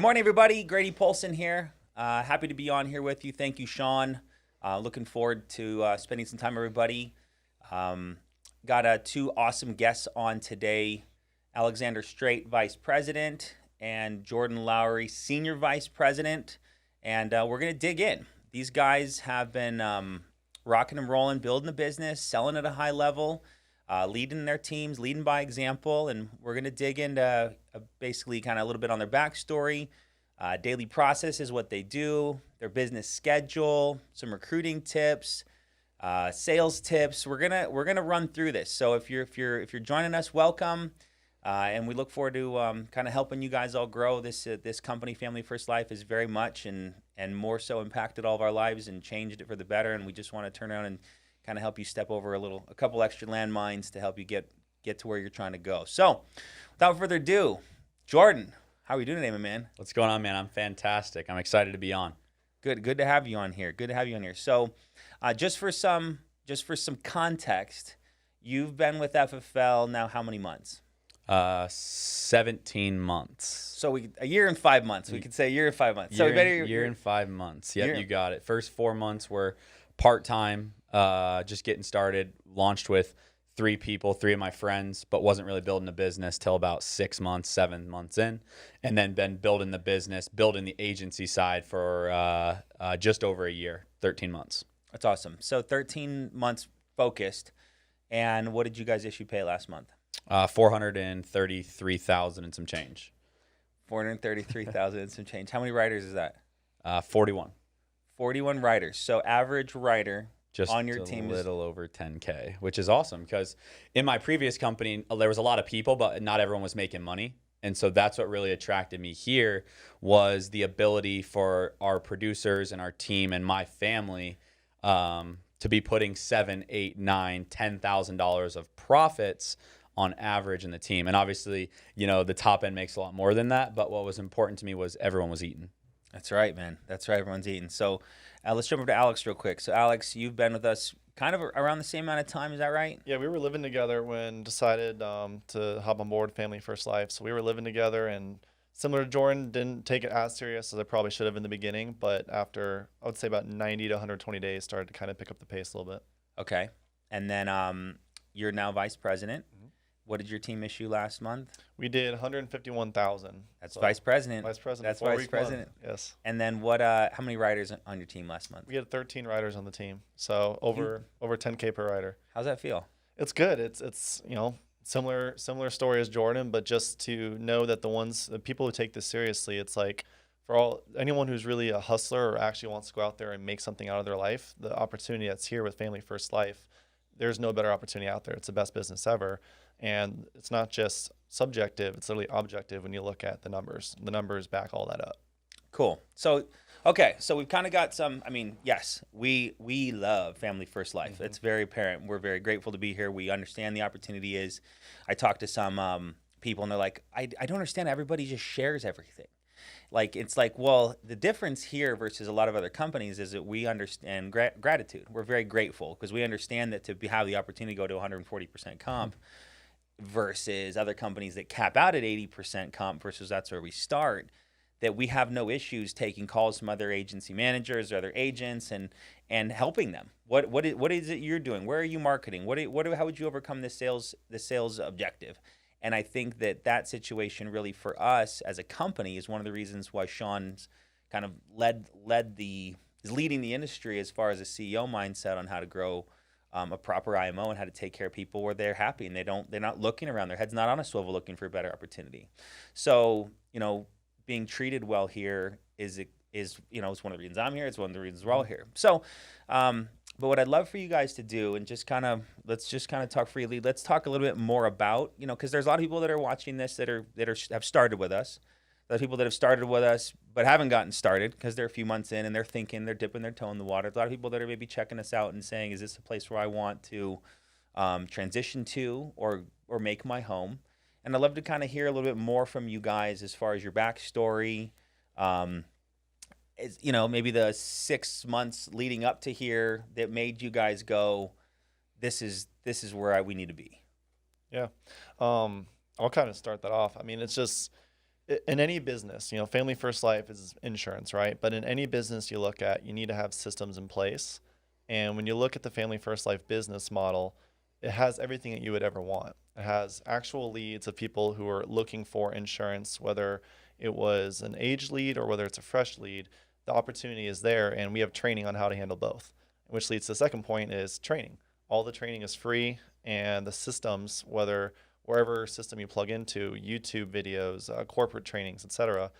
morning, everybody. Grady, Polcyn here. Happy to be on here with you. Thank you, Sean. Looking forward to spending some time, everybody. Got two awesome guests on today. Alexander Strate, Vice President, and Jordan Lowery, Senior Vice President. And we're going to dig in. These guys have been rocking and rolling, building a business, selling at a high level, leading their teams, leading by example. And we're going to dig into basically kind of a little bit on their backstory, daily processes, what they do, their business schedule, some recruiting tips, sales tips. We're gonna run through this. So if you're joining us, welcome. And we look forward to kind of helping you guys all grow. This company, Family First Life, is very much and more so impacted all of our lives and changed it for the better. And we just want to turn around and kind of help you step over a couple extra landmines to help you get to where you're trying to go. So without further ado, Jordan, how are you doing today, my man? What's going on, man? I'm fantastic. I'm excited to be on. Good to have you on here. So just for some context, you've been with FFL now how many months? 17 months. So a year and 5 months. We could say a year and 5 months. Year and 5 months. Yep, you got it. First 4 months were part-time, just getting started. Launched with 3 people, 3 of my friends, but wasn't really building a business till about 6 months, 7 months in. And then been building the business, building the agency side for just over a year, 13 months. That's awesome. So 13 months focused. And what did you guys issue pay last month? 433,000 and some change. 433,000 and some change. How many writers is that? 41. 41 writers. So average writer just on your team is a little over 10K, which is awesome because in my previous company, there was a lot of people, but not everyone was making money. And so that's what really attracted me here was the ability for our producers and our team and my family to be putting $7,000, $8,000, $9,000, $10,000 of profits on average in the team. And obviously, the top end makes a lot more than that. But what was important to me was everyone was eating. That's right, man. That's right. Everyone's eating. So let's jump over to Alex real quick. So Alex, you've been with us kind of around the same amount of time. Is that right? Yeah, we were living together when decided to hop on board Family First Life. So we were living together, and similar to Jordan, didn't take it as serious as I probably should have in the beginning. But after, I would say about 90 to 120 days, started to kind of pick up the pace a little bit. Okay. And then you're now vice president. Mm-hmm. What did your team issue last month? We did 151,000. That's so vice president. Vice president. That's vice president. Month. Yes. And then what? How many writers on your team last month? We had 13 writers on the team, so over 10K per writer. How's that feel? It's good. It's similar story as Jordan, but just to know that the people who take this seriously, it's like for anyone who's really a hustler or actually wants to go out there and make something out of their life, the opportunity that's here with Family First Life, there's no better opportunity out there. It's the best business ever. And it's not just subjective, it's literally objective when you look at the numbers. The numbers back all that up. Cool. So, okay, so we've kind of got yes, we love Family First Life. Mm-hmm. It's very apparent. We're very grateful to be here. We understand the opportunity is. I talked to some people, and they're like, I don't understand. Everybody just shares everything. It's like, well, the difference here versus a lot of other companies is that we understand gratitude. We're very grateful because we understand that to have the opportunity to go to 140% comp, mm-hmm. versus other companies that cap out at 80% comp versus that's where we start, that we have no issues taking calls from other agency managers or other agents and helping them. What is it you're doing? Where are you marketing? How would you overcome the sales objective? And I think that situation really for us as a company is one of the reasons why Sean's kind of is leading the industry as far as a CEO mindset on how to grow a proper IMO and how to take care of people where they're happy and they're not looking around, their head's not on a swivel looking for a better opportunity. So, being treated well here is it's one of the reasons I'm here. It's one of the reasons we're all here. So, but what I'd love for you guys to do and let's just talk freely. Let's talk a little bit more about, because there's a lot of people that are watching this that have started with us. There's people that have started with us but haven't gotten started because they're a few months in and they're thinking, they're dipping their toe in the water. There's a lot of people that are maybe checking us out and saying, is this a place where I want to transition to or make my home? And I'd love to kind of hear a little bit more from you guys as far as your backstory, maybe the 6 months leading up to here that made you guys go, this is where we need to be. Yeah. I'll kind of start that off. I mean, it's just in any business, Family First Life is insurance, right? But in any business you look at, you need to have systems in place. And when you look at the Family First Life business model, it has everything that you would ever want. It has actual leads of people who are looking for insurance, whether it was an age lead or whether it's a fresh lead. The opportunity is there, and we have training on how to handle both, which leads to the second point is training. All the training is free, and the systems, wherever system you plug into, YouTube videos, corporate trainings, etc.,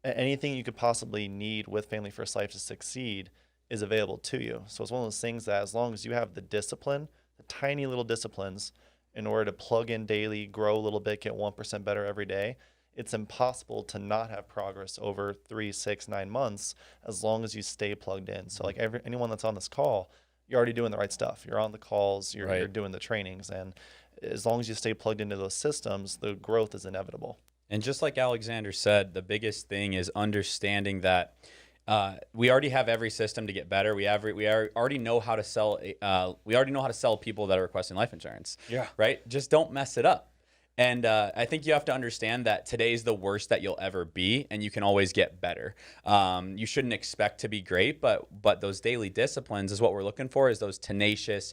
anything you could possibly need with Family First Life to succeed is available to you. So it's one of those things that as long as you have the discipline, the tiny little disciplines, in order to plug in daily, grow a little bit, get 1% better every day, it's impossible to not have progress over 3, 6, 9 months as long as you stay plugged in. So like anyone that's on this call, you're already doing the right stuff. You're on the calls, you're doing the trainings, and as long as you stay plugged into those systems, the growth is inevitable. And just like Alexander said, the biggest thing is understanding that we already have every system to get better. We already know how to sell. We already know how to sell people that are requesting life insurance. Yeah. Right. Just don't mess it up. And I think you have to understand that today's the worst that you'll ever be, and you can always get better. You shouldn't expect to be great, but those daily disciplines is what we're looking for, is those tenacious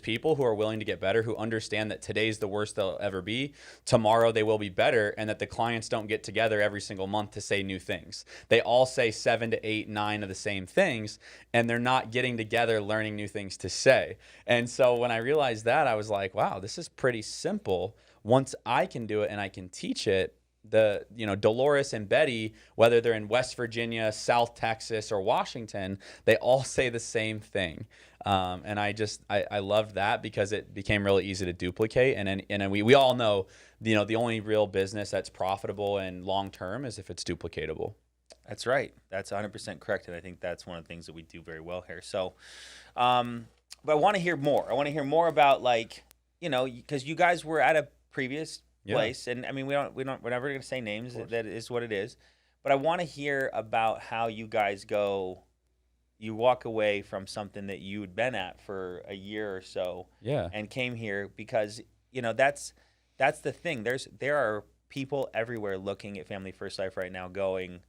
people who are willing to get better, who understand that today's the worst they'll ever be. Tomorrow they will be better, and that the clients don't get together every single month to say new things. They all say 7 to 8, 9 of the same things, and they're not getting together learning new things to say. And so when I realized that, I was like, wow, this is pretty simple. Once I can do it and I can teach it, Dolores and Betty, whether they're in West Virginia, South Texas, or Washington, they all say the same thing. And I loved that because it became really easy to duplicate. And we all know, the only real business that's profitable and long-term is if it's duplicatable. That's right. That's 100% correct. And I think that's one of the things that we do very well here. So, but I want to hear more. I want to hear more about, because you guys were at a previous place, and I mean, we're never going to say names. That is what it is. But I want to hear about how you guys you walk away from something that you had been at for a year or so, and came here because that's the thing. There are people everywhere looking at Family First Life right now, going,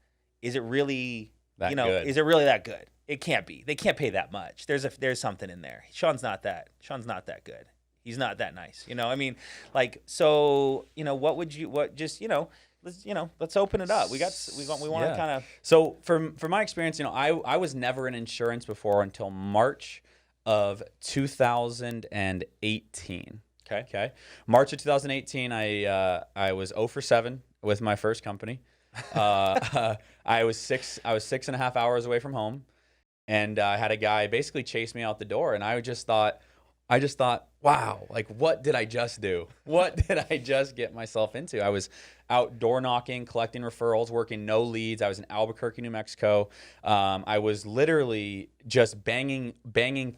"Is it really good? Is it really that good? It can't be. They can't pay that much. There's something in there. Sean's not that good. He's not that nice." Let's open it up. We want to kind of. So from my experience, I was never in insurance before until March of 2018. Okay. March of 2018, I was 0 for 7 with my first company. I was 6.5 hours away from home, and I had a guy basically chase me out the door, and I just thought, wow, what did I just do? What did I just get myself into? I was out door knocking, collecting referrals, working no leads. I was in Albuquerque, New Mexico. I was literally just banging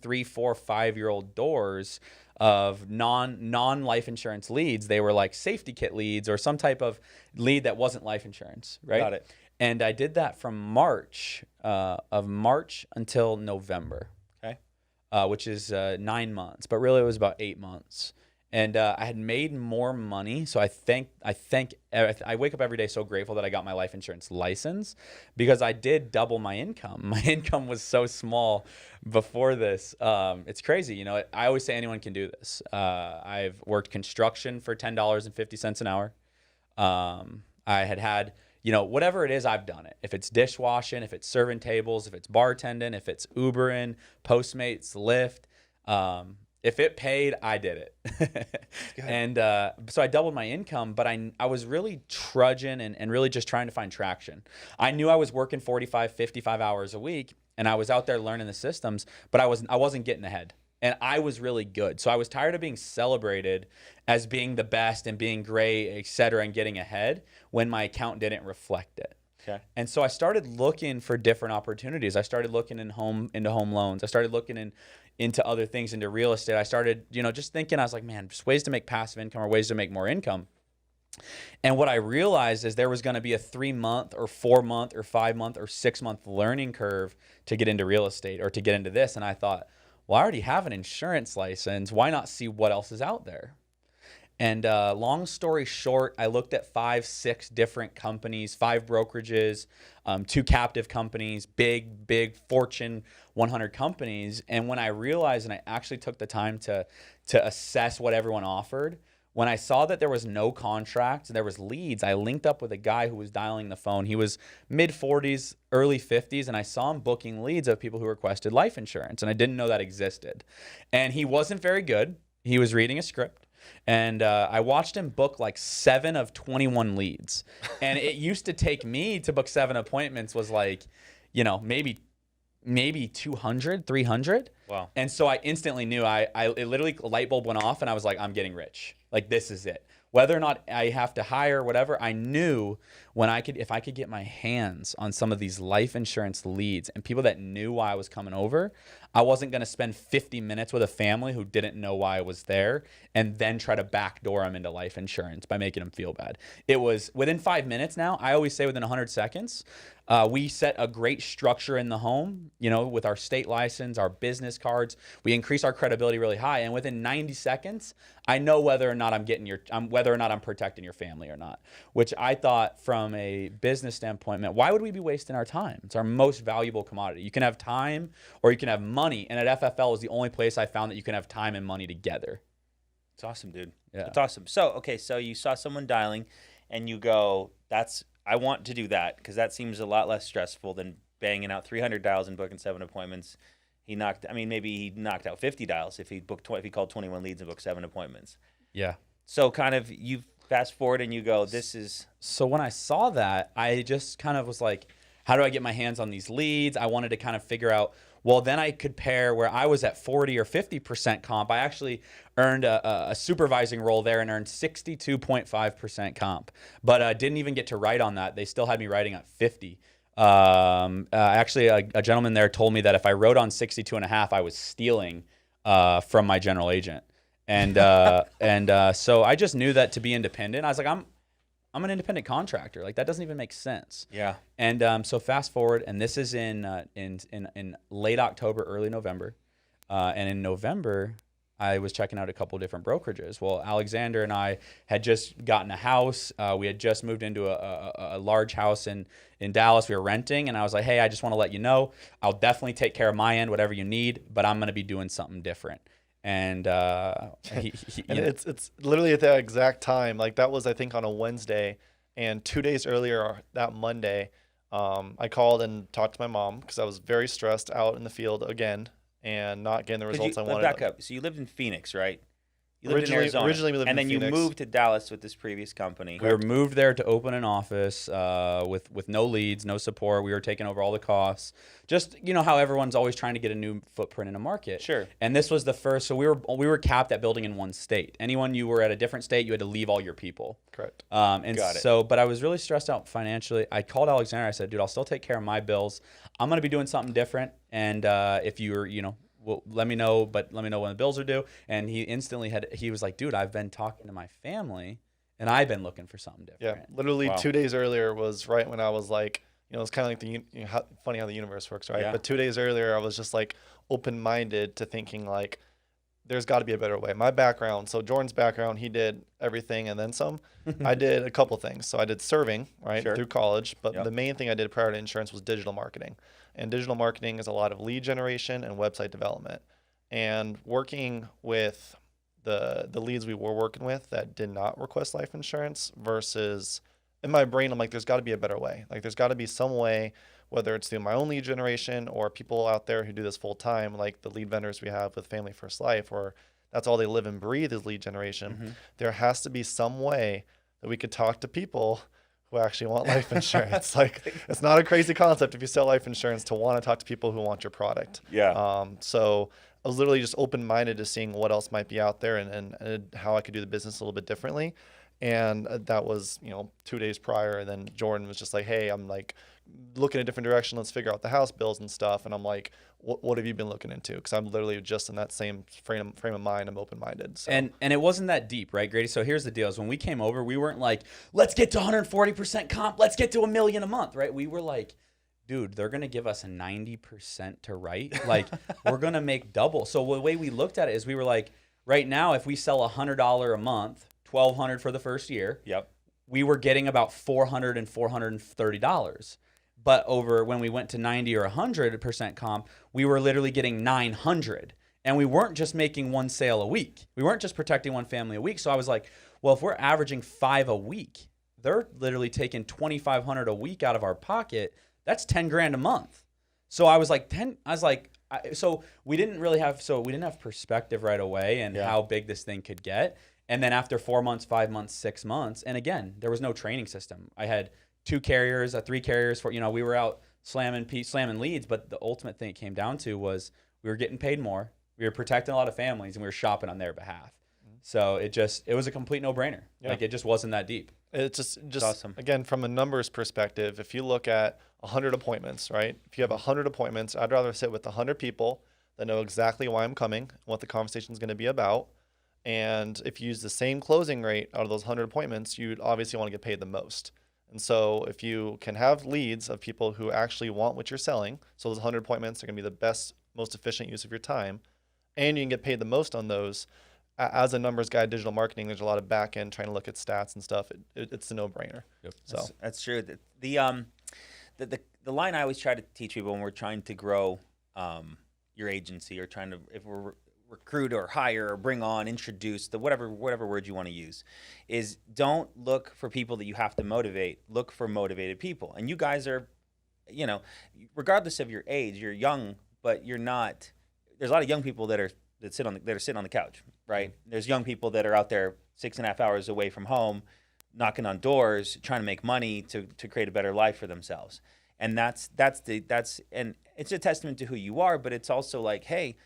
3, 4, 5-year-old doors of non-life insurance leads. They were like safety kit leads or some type of lead that wasn't life insurance, right? Got it. And I did that from March until November. Which is 9 months, but really it was about 8 months. And I had made more money. So I wake up every day so grateful that I got my life insurance license, because I did double my income. My income was so small before this. It's crazy. I always say anyone can do this. I've worked construction for $10.50 an hour. I had whatever it is, I've done it. If it's dishwashing, if it's serving tables, if it's bartending, if it's Ubering, Postmates, Lyft, if it paid, I did it. And so I doubled my income, but I was really trudging and really just trying to find traction. I knew I was working 45, 55 hours a week, and I was out there learning the systems, but I wasn't getting ahead. And I was really good. So I was tired of being celebrated as being the best and being great, et cetera, and getting ahead when my account didn't reflect it. Okay. And so I started looking for different opportunities. I started looking into home loans. I started looking into other things, into real estate. I started, just thinking, I was like, man, just ways to make passive income or ways to make more income. And what I realized is there was going to be a 3-month or 4-month or 5-month or 6-month learning curve to get into real estate or to get into this. And I thought, well, I already have an insurance license. Why not see what else is out there? And long story short, I looked at 5, 6 different companies, 5 brokerages, 2 captive companies, big Fortune 100 companies. And when I realized, and I actually took the time to assess what everyone offered, when I saw that there was no contract, there was leads, I linked up with a guy who was dialing the phone. He was mid-40s, early 50s, and I saw him booking leads of people who requested life insurance, and I didn't know that existed. And he wasn't very good. He was reading a script. And I watched him book like 7 of 21 leads. And it used to take me to book 7 appointments was like, maybe 200, 300. Wow. And so I instantly knew it literally a light bulb went off and I was like, I'm getting rich. Like, this is it. Whether or not I have to hire, whatever, I knew if I could get my hands on some of these life insurance leads and people that knew why I was coming over, I wasn't going to spend 50 minutes with a family who didn't know why I was there and then try to backdoor them into life insurance by making them feel bad. It was within 5 minutes now. I always say within 100 seconds. We set a great structure in the home, with our state license, our business cards. We increase our credibility really high. And within 90 seconds, I know whether or not I'm protecting your family or not, which I thought from a business standpoint meant, why would we be wasting our time? It's our most valuable commodity. You can have time or you can have money. And at FFL is the only place I found that you can have time and money together. It's awesome, dude. Yeah. It's awesome. So you saw someone dialing and you go, I want to do that because that seems a lot less stressful than banging out 300 dials and booking 7 appointments. Maybe he knocked out 50 dials if he called 21 leads and booked 7 appointments. Yeah. So kind of you fast forward and you go, this is. So when I saw that, I just kind of was like, how do I get my hands on these leads? I wanted to kind of figure out, well, then I could pair where I was at 40 or 50% comp. I actually earned a supervising role there and earned 62.5% comp, but didn't even get to write on that. They still had me writing at 50. Actually, a gentleman there told me that if I wrote on 62.5, I was stealing from my general agent. And so I just knew that to be independent, I was like, I'm an independent contractor. Like, that doesn't even make sense. Yeah. And so fast forward, and this is in late October, early November. And in November, I was checking out a couple of different brokerages. Well, Alexander and I had just gotten a house. We had just moved into a large house in Dallas. We were renting, and I was like, hey, I just want to let you know, I'll definitely take care of my end, whatever you need, but I'm going to be doing something different. And it's literally at that exact time. Like, that was, I think, on a Wednesday, and 2 days earlier, that Monday, I called and talked to my mom because I was very stressed out in the field again and not getting the results I wanted. Back up. So you lived in Phoenix, right? You lived in Arizona. Originally, we lived and in then Phoenix. You moved to Dallas with this previous company. We were moved there to open an office with no leads, no support. We were taking over all the costs. Just, how everyone's always trying to get a new footprint in a market. Sure. And this was the first. So we were capped at building in one state. You were at a different state, you had to leave all your people. Correct. Got it. But I was really stressed out financially. I called Alexander. I said, dude, I'll still take care of my bills. I'm going to be doing something different. And if you're, well, let me know when the bills are due. And he instantly he was like, dude, I've been talking to my family and I've been looking for something different. Yeah, literally 2 days earlier was right when I was like, it's kind of like funny how the universe works, right? Yeah. But 2 days earlier, I was just like open-minded to thinking like, there's got to be a better way. My background, so Jordan's background, he did everything and then some. I did a couple things. So I did serving, right, Sure. through college. But Yep. the main thing I did prior to insurance was digital marketing. And digital marketing is a lot of lead generation and website development. And working with the leads we were working with that did not request life insurance versus in my brain, I'm like, there's got to be a better way. Like, there's got to be some way, whether it's through my own lead generation or people out there who do this full time, like the lead vendors we have with Family First Life, or that's all they live and breathe is lead generation. Mm-hmm. There has to be some way that we could talk to people who actually want life insurance. Like, it's not a crazy concept if you sell life insurance to want to talk to people who want your product. Yeah. So I was literally just open-minded to seeing what else might be out there and how I could do the business a little bit differently. And that was, 2 days prior. And then Jordan was just like, hey, I'm like looking a different direction. Let's figure out the house bills and stuff. And I'm like, what have you been looking into? Because I'm literally just in that same frame of mind. I'm open-minded. So. And it wasn't that deep, right, Grady? So here's the deal. Is when we came over, we weren't like, let's get to 140% comp. Let's get to $1 million a month, right? We were like, dude, they're going to give us a 90% to write. Like, we're going to make double. So the way we looked at it is we were like, right now, if we sell $100 a month, $1,200 for the first year. Yep. We were getting about $400 and $430. But over when we went to 90 or 100% comp, we were literally getting 900. And we weren't just making one sale a week. We weren't just protecting one family a week. So I was like, well, if we're averaging 5 a week, they're literally taking $2,500 a week out of our pocket. That's 10 grand a month. So I was like, so we didn't have perspective right away and how big this thing could get. And then after 4 months, 5 months, 6 months, and again, there was no training system. I had 2 carriers, 3 carriers for, we were out slamming leads, but the ultimate thing it came down to was we were getting paid more. We were protecting a lot of families and we were shopping on their behalf. So it was a complete no-brainer. Yeah. Like it just wasn't that deep. It's just awesome. Again, from a numbers perspective, if you look at 100 appointments, right? If you have 100 appointments, I'd rather sit with 100 people that know exactly why I'm coming, what the conversation is going to be about. And if you use the same closing rate out of those 100 appointments, you'd obviously want to get paid the most. And so if you can have leads of people who actually want what you're selling, so those 100 appointments are going to be the best, most efficient use of your time, and you can get paid the most on those. As a numbers guy, digital marketing, there's a lot of back end trying to look at stats and stuff. It's a no-brainer. Yep. So that's true. The line I always try to teach people when we're trying to grow your agency or trying to, if we're recruit or hire or bring on, introduce, the whatever word you want to use, is don't look for people that you have to motivate. Look for motivated people. And you guys are, regardless of your age, you're young, but you're not. There's a lot of young people that are sitting on the couch, right? There's young people that are out there 6.5 hours away from home, knocking on doors, trying to make money to create a better life for themselves. And that's and it's a testament to who you are, but it's also like, hey,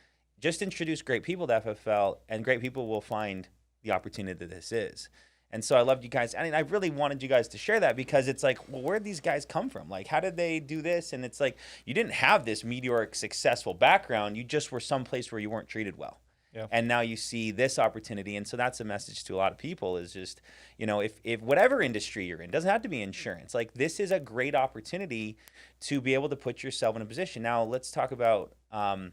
just introduce great people to FFL, and great people will find the opportunity that this is. And so I loved you guys. I mean, I really wanted you guys to share that because it's like, well, where did these guys come from? Like, how did they do this? And it's like, you didn't have this meteoric, successful background. You just were someplace where you weren't treated well. Yeah. And now you see this opportunity. And so that's a message to a lot of people is just, if whatever industry you're in, doesn't have to be insurance, like this is a great opportunity to be able to put yourself in a position. Now let's talk about, we're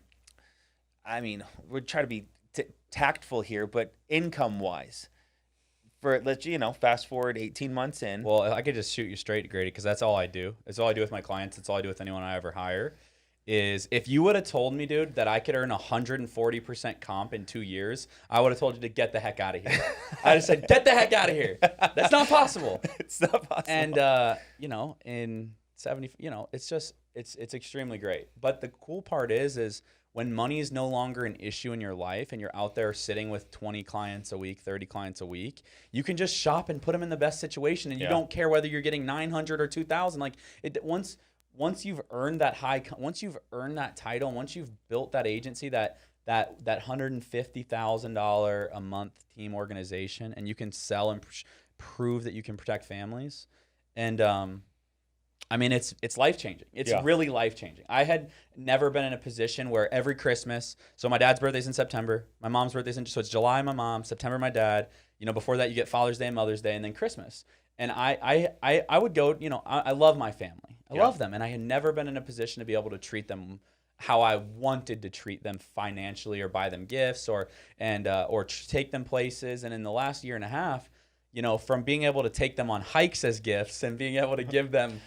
trying to be tactful here, but income-wise, fast forward 18 months in. Well, I could just shoot you straight, Grady, because that's all I do. It's all I do with my clients. It's all I do with anyone I ever hire. Is if you would have told me, dude, that I could earn 140% comp in 2 years, I would have told you to get the heck out of here. I just said, get the heck out of here. That's not possible. It's not possible. And in 70, it's extremely great. But the cool part is when money is no longer an issue in your life and you're out there sitting with 20 clients a week, 30 clients a week, you can just shop and put them in the best situation, and you don't care whether you're getting 900 or 2,000. Like once you've earned that once you've earned that title, and once you've built that agency, that $150,000 a month team organization, and you can sell and prove that you can protect families, and it's life-changing. It's really life-changing. I had never been in a position where every Christmas, so my dad's birthday's in September, my mom's birthday's so it's July, my mom, September, my dad. Before that you get Father's Day and Mother's Day, and then Christmas. And I would go, I love my family. I love them. And I had never been in a position to be able to treat them how I wanted to treat them financially, or buy them gifts, or take them places. And in the last year and a half, from being able to take them on hikes as gifts and being able to give them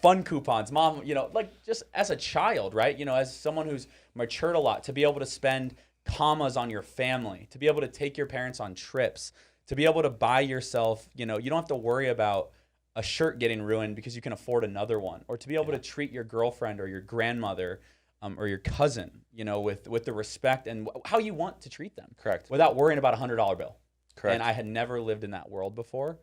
fun coupons, mom, like just as a child, right? As someone who's matured a lot, to be able to spend commas on your family, to be able to take your parents on trips, to be able to buy yourself, you don't have to worry about a shirt getting ruined because you can afford another one, or to be able to treat your girlfriend or your grandmother or your cousin, with the respect and how you want to treat them. Correct. Without worrying about a $100 bill. Correct. And I had never lived in that world before.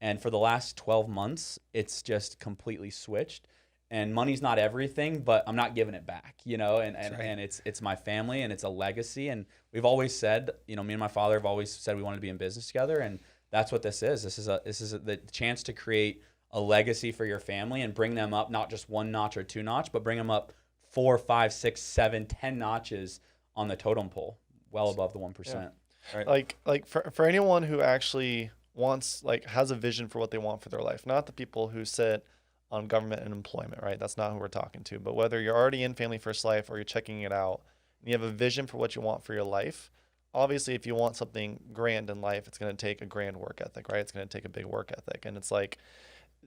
And for the last 12 months, it's just completely switched. And money's not everything, but I'm not giving it back, and it's my family, and it's a legacy. And we've always said, me and my father have always said we wanted to be in business together. And that's what this is. This is the chance to create a legacy for your family and bring them up, not just 1 notch or 2 notch, but bring them up 4, 5, 6, 7, 10 notches on the totem pole, well above the 1%. Yeah. Right. Like for anyone who actually has a vision for what they want for their life, not the people who sit on government and employment, right? That's not who we're talking to. But whether you're already in Family First Life or you're checking it out, and you have a vision for what you want for your life, obviously if you want something grand in life, it's going to take a grand work ethic, right? It's going to take a big work ethic. And it's like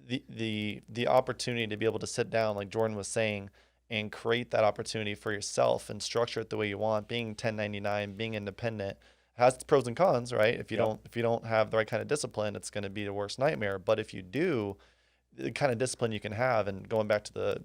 the opportunity to be able to sit down, like Jordan was saying, and create that opportunity for yourself and structure it the way you want, being 1099, being independent has its pros and cons, right? If you don't have the right kind of discipline, it's going to be the worst nightmare. But if you do, the kind of discipline you can have, and going back to the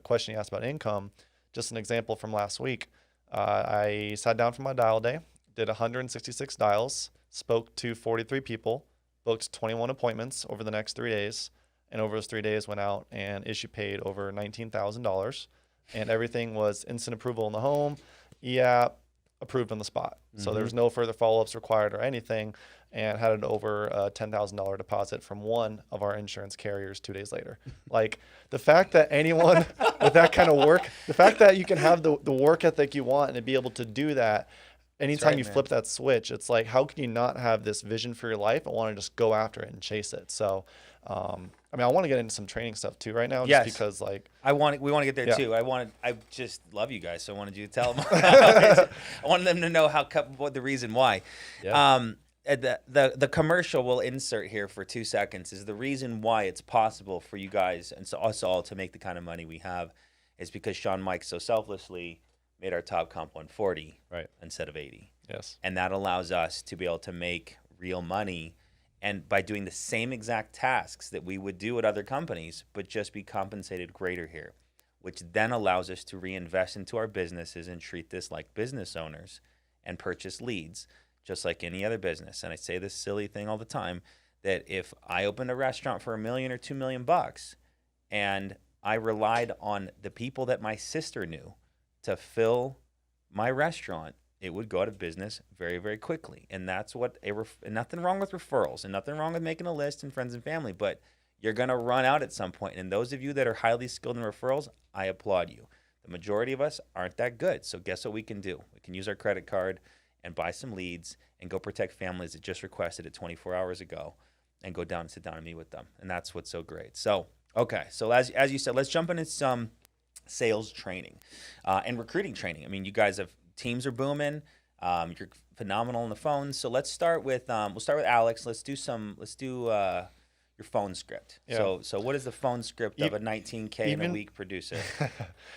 question you asked about income, just an example from last week, I sat down for my dial day, did 166 dials, spoke to 43 people, booked 21 appointments over the next 3 days, and over those 3 days went out and issue paid over $19,000, and everything was instant approval in the home, e-app, approved on the spot. So there was no further follow-ups required or anything, and had an over $10,000 deposit from one of our insurance carriers 2 days later. Like, the fact that anyone with that kind of work, the fact that you can have the work ethic you want and to be able to do that anytime you flip that switch, it's like, how can you not have this vision for your life and want to just go after it and chase it? So, I mean, I want to get into some training stuff too right now, just because like we want to get there too. I just love you guys, so I wanted you to tell them. I wanted them to know what the reason why. Yeah. The commercial we'll insert here for 2 seconds is the reason why it's possible for you guys and so us all to make the kind of money we have is because Sean Mike so selflessly made our top comp 140 instead of 80. Yes. And that allows us to be able to make real money, and by doing the same exact tasks that we would do at other companies, but just be compensated greater here, which then allows us to reinvest into our businesses and treat this like business owners and purchase leads just like any other business. And I say this silly thing all the time, that if I opened a restaurant for $1 million or $2 million and I relied on the people that my sister knew to fill my restaurant, it would go out of business very, very quickly. And that's what and nothing wrong with referrals and nothing wrong with making a list and friends and family, but you're going to run out at some point. And those of you that are highly skilled in referrals, I applaud you. The majority of us aren't that good. So guess what we can do? We can use our credit card and buy some leads and go protect families that just requested it 24 hours ago and go down and sit down and meet with them. And that's what's so great. So, okay. So as you said, let's jump into some sales training and recruiting training. I mean, you guys have teams are booming. You're phenomenal on the phone. So let's start with we'll start with Alex. Let's do your phone script. Yeah. So what is the phone script of a 19K in a week producer?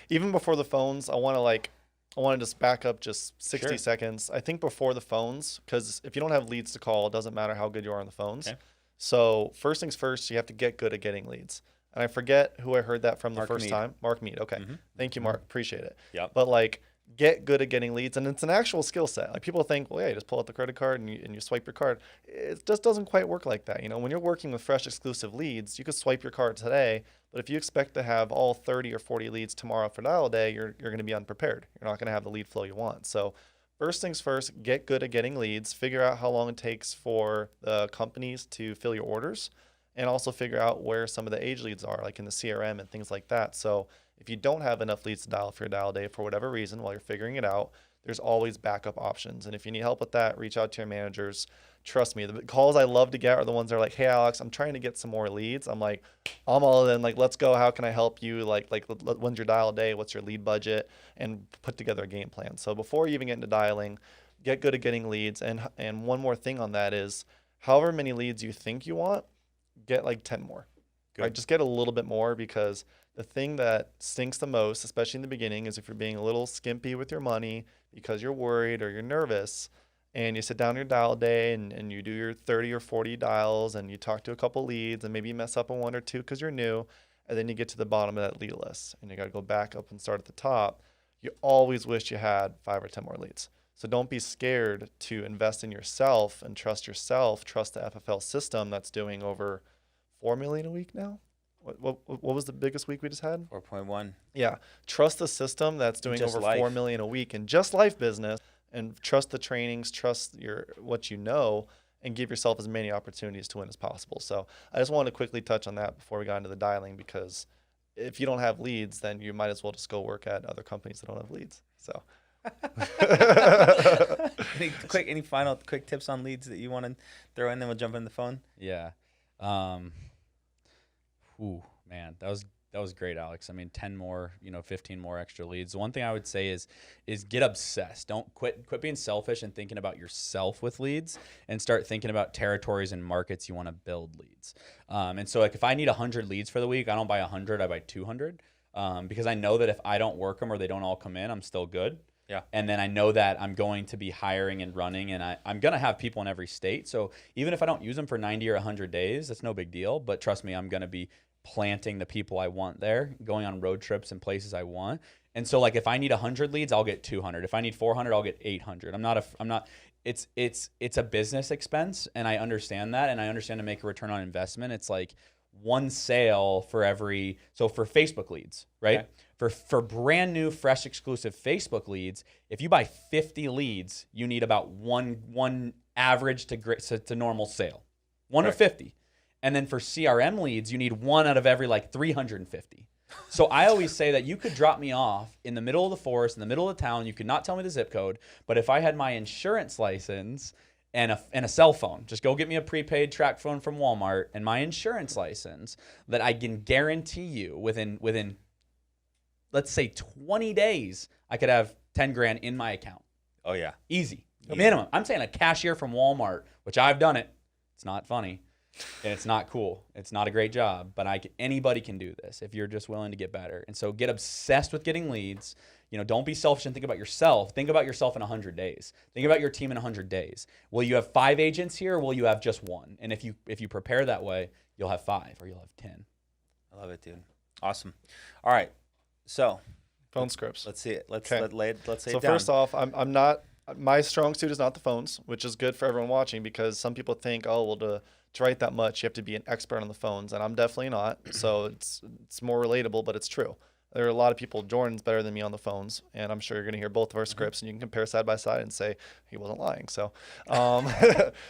Even before the phones, I want to just back up just 60 seconds. I think before the phones, because if you don't have leads to call, it doesn't matter how good you are on the phones. Okay. So first things first, you have to get good at getting leads. And I forget who I heard that from the first time. Mark Mead. Okay. Mm-hmm. Thank you, Mark. Appreciate it. Yep. But like, get good at getting leads, and it's an actual skill set. Like, people think, well, yeah, you just pull out the credit card and you swipe your card. It just doesn't quite work like that. You know, when you're working with fresh, exclusive leads, you could swipe your card today, but if you expect to have all 30 or 40 leads tomorrow for dial day, you're going to be unprepared. You're not going to have the lead flow you want. So first things first, get good at getting leads. Figure out how long it takes for the companies to fill your orders, and also figure out where some of the age leads are, like in the CRM and things like that. So if you don't have enough leads to dial for your dial day for whatever reason while you're figuring it out, there's always backup options. And if you need help with that, reach out to your managers. Trust me, the calls I love to get are the ones that are like, hey, Alex, I'm trying to get some more leads. I'm like, I'm all in. Like, let's go. How can I help you? Like when's your dial day? What's your lead budget? And put together a game plan. So before you even get into dialing, get good at getting leads. And one more thing on that is, however many leads you think you want, get like 10 more. Good. Right? Just get a little bit more, because the thing that stinks the most, especially in the beginning, is if you're being a little skimpy with your money because you're worried or you're nervous, and you sit down your dial day and you do your 30 or 40 dials and you talk to a couple leads and maybe you mess up on one or two because you're new, and then you get to the bottom of that lead list and you got to go back up and start at the top. You always wish you had 5 or 10 more leads. So don't be scared to invest in yourself and trust yourself. Trust the FFL system that's doing over 4 million a week now. What was the biggest week we just had? 4.1. Yeah. Trust the system that's doing over 4 million a week in just life business, and trust the trainings, trust what you know, and give yourself as many opportunities to win as possible. So I just wanted to quickly touch on that before we got into the dialing, because if you don't have leads, then you might as well just go work at other companies that don't have leads. So any final quick tips on leads that you want to throw in, then we'll jump in the phone? Yeah. Ooh, man, that That was great, Alex. I mean, 10 more, 15 more extra leads. The one thing I would say is get obsessed. Don't quit being selfish and thinking about yourself with leads, and start thinking about territories and markets you want to build leads. And so like if I need 100 leads for the week, I don't buy 100, I buy 200, because I know that if I don't work them or they don't all come in, I'm still good. Yeah. And then I know that I'm going to be hiring and running, and I'm going to have people in every state. So even if I don't use them for 90 or 100 days, that's no big deal. But trust me, I'm going to be planting the people I want there, going on road trips and places I want. And so like if I need 100 leads, I'll get 200. If I need 400, I'll get 800. It's a business expense, and I understand that, and I understand to make a return on investment. It's like one sale for every, so for Facebook leads, right? Okay. For brand new, fresh, exclusive Facebook leads, if you buy 50 leads, you need about one average to normal sale, 1 to 50. And then for CRM leads, you need 1 out of every like 350. So I always say that you could drop me off in the middle of the forest, in the middle of town. You could not tell me the zip code, but if I had my insurance license and a cell phone, just go get me a prepaid track phone from Walmart and my insurance license, that I can guarantee you within let's say 20 days, I could have 10 grand in my account. Oh yeah. Easy. Minimum. I'm saying a cashier from Walmart, which I've done it. It's not funny. And it's not cool. It's not a great job, but anybody can do this if you're just willing to get better. And so get obsessed with getting leads. Don't be selfish and think about yourself. Think about yourself in 100 days. Think about your team in 100 days. Will you have 5 agents here, or will you have just 1? And if you prepare that way, you'll have 5 or you'll have 10. I love it, dude. Awesome. All right. So phone scripts. Let's see it. Let's say it down. First off, I'm not, my strong suit is not the phones, which is good for everyone watching, because some people think, oh, well, to write that much, you have to be an expert on the phones, and I'm definitely not. So it's more relatable, but it's true. There are a lot of people, Jordan's better than me on the phones, and I'm sure you're going to hear both of our scripts, and you can compare side by side and say he wasn't lying. So,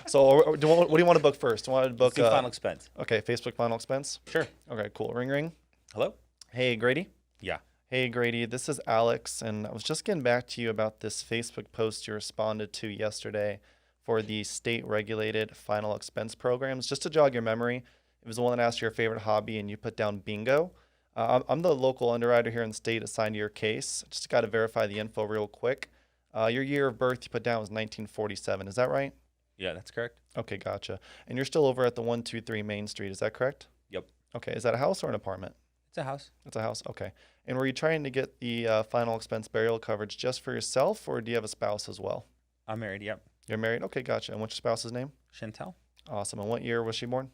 so what do you want to book first? Do you want to book final expense? Okay, Facebook final expense. Sure. Okay, cool. Ring. Hello. Hey, Grady. Yeah. Hey, Grady. This is Alex, and I was just getting back to you about this Facebook post you responded to yesterday for the state-regulated final expense programs. Just to jog your memory, it was the one that asked your favorite hobby, and you put down bingo. I'm the local underwriter here in the state assigned to your case. Just got to verify the info real quick. Your year of birth you put down was 1947. Is that right? Yeah, that's correct. Okay, gotcha. And you're still over at the 123 Main Street. Is that correct? Yep. Okay. Is that a house or an apartment? It's a house. It's a house. Okay. And were you trying to get the final expense burial coverage just for yourself, or do you have a spouse as well? I'm married. Yep. You're married? Okay, gotcha. And what's your spouse's name? Chantel. Awesome. And what year was she born?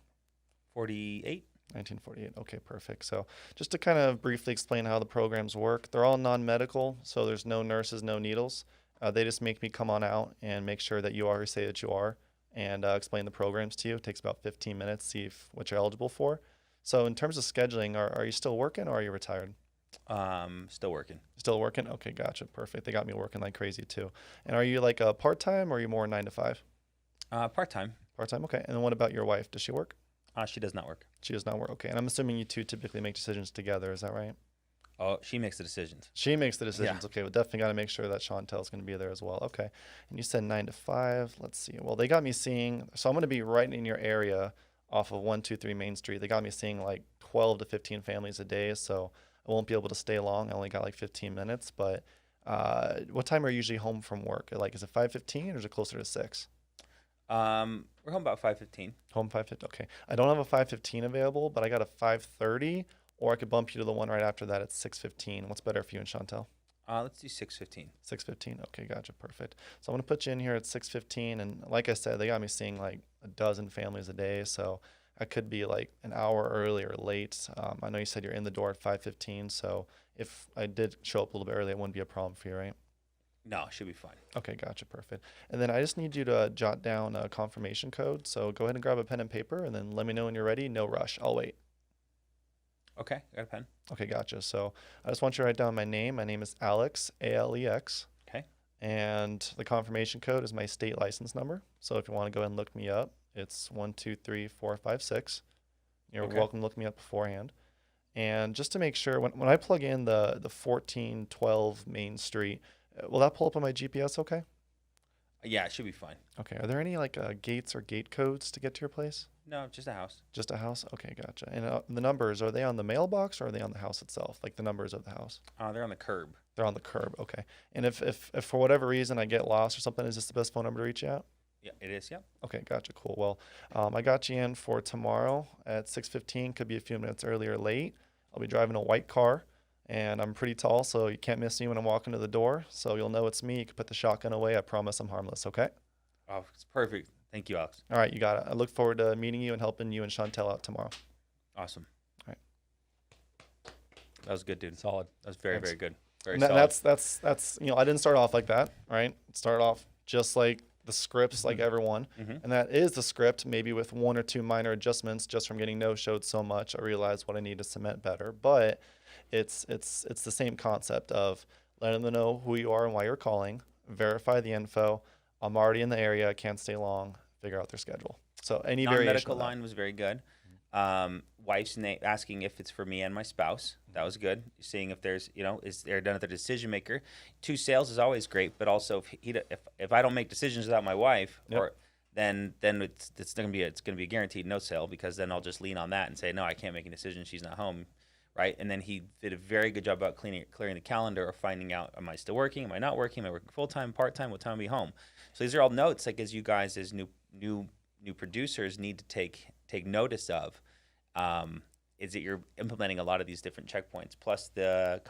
48. 1948. Okay, perfect. So just to kind of briefly explain how the programs work, they're all non-medical, so there's no nurses, no needles. They just make me come on out and make sure that you are who you say that you are, and explain the programs to you. It takes about 15 minutes, see what you're eligible for. So in terms of scheduling, are you still working or are you retired? Still working. Still working? Okay, gotcha. Perfect. They got me working like crazy too. And are you like a part-time or are you more 9 to 5? Part-time. Part-time, okay. And then what about your wife? Does she work? She does not work. She does not work. Okay. And I'm assuming you two typically make decisions together. Is that right? Oh, she makes the decisions. She makes the decisions. Yeah. Okay. Well, definitely got to make sure that Chantel's going to be there as well. Okay. And you said 9 to 5. Let's see. Well, they got me seeing, so I'm going to be right in your area off of 123 Main Street. They got me seeing like 12 to 15 families a day. So I won't be able to stay long. I only got like 15 minutes, but what time are you usually home from work? Like, is it 5:15 or is it closer to 6? We're home about 5:15. Home 5:15. Okay. I don't have a 5:15 available, but I got a 5:30, or I could bump you to the one right after that at 6:15. What's better for you and Chantel? Let's do 6:15. 6:15. Okay, gotcha. Perfect. So I'm gonna put you in here at 6:15, and like I said, they got me seeing like a dozen families a day, so I could be like an hour early or late. I know you said you're in the door at 5:15, so if I did show up a little bit early, it wouldn't be a problem for you, right? No, it should be fine. Okay, gotcha. Perfect. And then I just need you to jot down a confirmation code. So go ahead and grab a pen and paper, and then let me know when you're ready. No rush. I'll wait. Okay, got a pen. Okay, gotcha. So I just want you to write down my name. My name is Alex, Alex. Okay. And the confirmation code is my state license number. So if you want to go ahead and look me up, it's 123456. You're Okay. welcome to look me up beforehand. And just to make sure, when I plug in the 1412 Main Street, will that pull up on my GPS okay? Yeah, it should be fine. Okay. Are there any like gates or gate codes to get to your place? No, just a house. Just a house? Okay, gotcha. And the numbers, are they on the mailbox or are they on the house itself? Like the numbers of the house? They're on the curb. They're on the curb. Okay. And if for whatever reason I get lost or something, is this the best phone number to reach you at? Yeah, it is. Yep. Okay, gotcha. Cool. Well, I got you in for tomorrow at 6:15. Could be a few minutes early or late. I'll be driving a white car, and I'm pretty tall, so you can't miss me when I'm walking to the door. So you'll know it's me. You can put the shotgun away. I promise I'm harmless. Okay. Oh, it's perfect. Thank you, Alex. All right, you got it. I look forward to meeting you and helping you and Chantel out tomorrow. Awesome. All right. That was good, dude. Solid. That was very, Thanks. very good. Very And solid. that's I didn't start off like that. Right. It started off just like the scripts, like everyone, and that is the script. Maybe with one or two minor adjustments, just from getting no-showed so much, I realized what I need to cement better. But it's the same concept of letting them know who you are and why you're calling. Verify the info. I'm already in the area. I can't stay long. Figure out their schedule. So any variation. Non-medical of that. line was very good. Wife's asking if it's for me and my spouse. That was good. Seeing if there's, is there another decision maker. 2 sales is always great, but also if I don't make decisions without my wife, Yep. then it's gonna be a guaranteed no sale, because then I'll just lean on that and say no, I can't make a decision. She's not home, right? And then he did a very good job about clearing the calendar, or finding out, am I still working? Am I not working? Am I working full time, part time? What time will I be home? So these are all notes, like, as you guys as new producers need to take notice of. Is that you're implementing a lot of these different checkpoints, plus the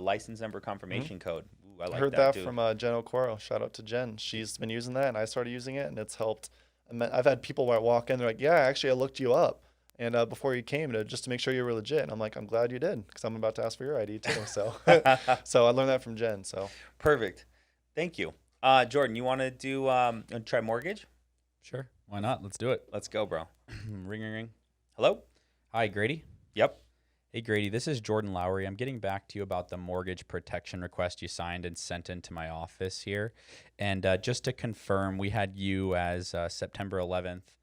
license number confirmation code. Ooh, I like Heard that that too. from Jen O'Quaro. Shout out to Jen. She's been using that, and I started using it, and it's helped. I've had people where I walk in, they're like, "Yeah, actually, I looked you up, and before you came, just to make sure you were legit." And I'm like, "I'm glad you did, because I'm about to ask for your ID too." So, so I learned that from Jen. So Perfect. Thank you. Jordan, you want to do try mortgage? Sure. Why not? Let's do it. Let's go, bro. Ring, ring, ring. Hello? Hi, Grady. Yep. Hey, Grady, this is Jordan Lowery. I'm getting back to you about the mortgage protection request you signed and sent into my office here. And just to confirm, we had you as September 11th,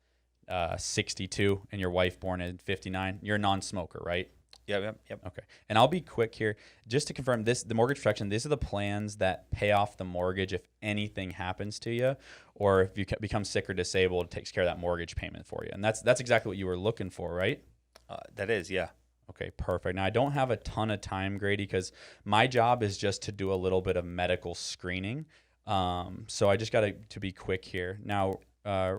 62, and your wife born in 59. You're a non-smoker, right? Yep. Okay. And I'll be quick here. Just to confirm, the mortgage protection, these are the plans that pay off the mortgage if anything happens to you, or if you become sick or disabled, it takes care of that mortgage payment for you. And that's exactly what you were looking for, right? That is, yeah. Okay, perfect. Now, I don't have a ton of time, Grady, because my job is just to do a little bit of medical screening. So I just got to be quick here. Now,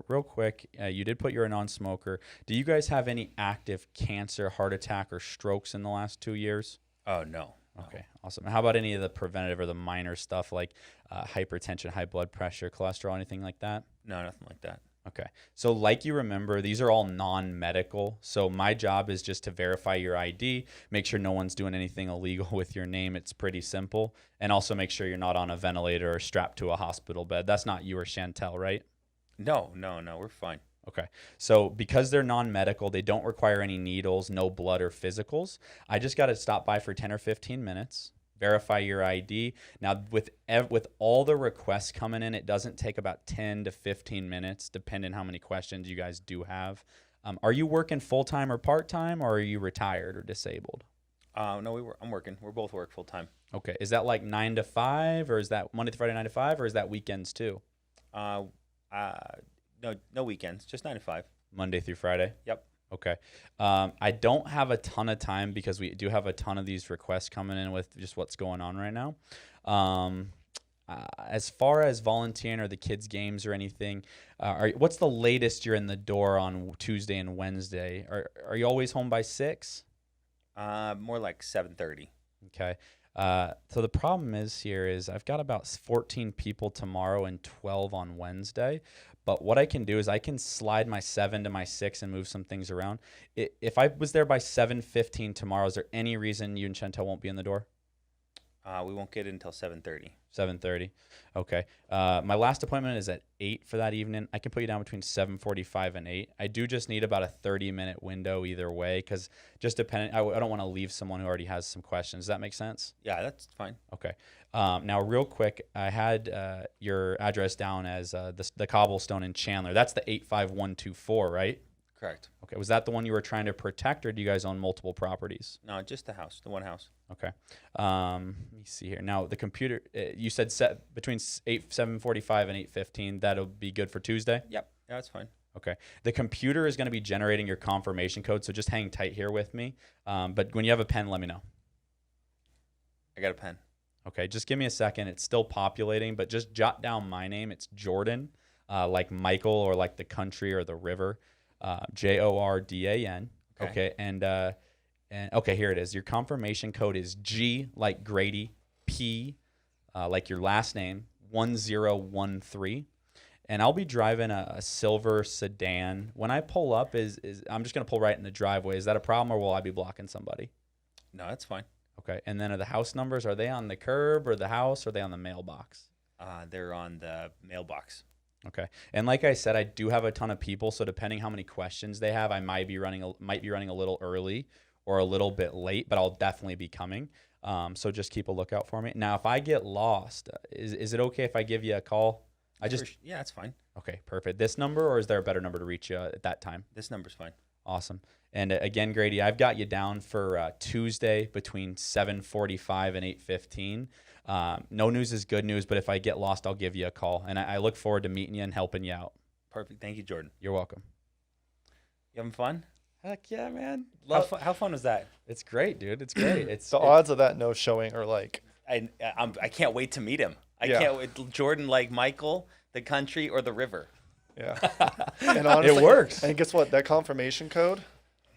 real quick, you did put you're a non-smoker. Do you guys have any active cancer, heart attack, or strokes in the last 2 years? Oh, no. Okay, awesome. How about any of the preventative or the minor stuff like hypertension, high blood pressure, cholesterol, anything like that? No, nothing like that. Okay. So like you remember, these are all non-medical. So my job is just to verify your ID, make sure no one's doing anything illegal with your name. It's pretty simple. And also make sure you're not on a ventilator or strapped to a hospital bed. That's not you or Chantel, right? No, we're fine. Okay. So because they're non-medical, they don't require any needles, no blood or physicals. I just got to stop by for 10 or 15 minutes. Verify your ID. Now, with all the requests coming in, it doesn't take about 10 to 15 minutes, depending how many questions you guys do have. Are you working full-time or part-time, or are you retired or disabled? No, I'm working. We're both work full-time. Okay. Is that like 9 to 5, or is that Monday to Friday 9 to 5, or is that weekends too? No weekends, just 9 to 5. Monday through Friday? Yep. Okay. I don't have a ton of time because we do have a ton of these requests coming in with just what's going on right now. As far as volunteering or the kids' games or anything, what's the latest you're in the door on Tuesday and Wednesday? Are you always home by 6? More like 7:30. Okay. So the problem is I've got about 14 people tomorrow and 12 on Wednesday. But what I can do is I can slide my 7 to my 6 and move some things around. If I was there by 7:15 tomorrow, is there any reason you and Chantel won't be in the door? We won't get it until 7:30. 7:30. Okay. My last appointment is at 8 for that evening. I can put you down between 7:45 and 8. I do just need about a 30-minute window either way, because just depending, I don't want to leave someone who already has some questions. Does that make sense? Yeah, that's fine. Okay. Now, real quick, I had your address down as the Cobblestone in Chandler. That's the 85124, right? Correct. Okay. Was that the one you were trying to protect, or do you guys own multiple properties? No, just the house, the one house. Okay. Let me see here. Now, the computer, you said set between 7:45 and 8:15. That'll be good for Tuesday? Yep. Yeah, that's fine. Okay. The computer is going to be generating your confirmation code, so just hang tight here with me. But when you have a pen, let me know. I got a pen. Okay. Just give me a second. It's still populating, but just jot down my name. It's Jordan, like Michael or like the country or the river. Jordan. Okay. And okay, here it is. Your confirmation code is G like Grady, P like your last name, 1013. And I'll be driving a silver sedan. When I pull up, is I'm just gonna pull right in the driveway. Is that a problem, or will I be blocking somebody? No, that's fine. Okay. And then are the house numbers, are they on the curb or the house, or are they on the mailbox? They're on the mailbox. Okay. And like I said, I do have a ton of people, so depending how many questions they have, I might be running a little early or a little bit late, but I'll definitely be coming. So just keep a lookout for me. Now, if I get lost, is it okay if I give you a call? Yeah, it's fine. Okay, perfect. This number, or is there a better number to reach you at that time? This number's fine. Awesome. And again, Grady, I've got you down for Tuesday between 7:45 and 8:15. No news is good news, but if I get lost, I'll give you a call. And I look forward to meeting you and helping you out. Perfect. Thank you, Jordan. You're welcome. You having fun? Heck yeah, man. How fun was that? It's great, dude. It's great. The odds of that no showing are like, I can't wait to meet him. I Yeah. can't wait. Jordan, like Michael, the country, or the river. yeah. And honestly, It works. And guess what? That confirmation code,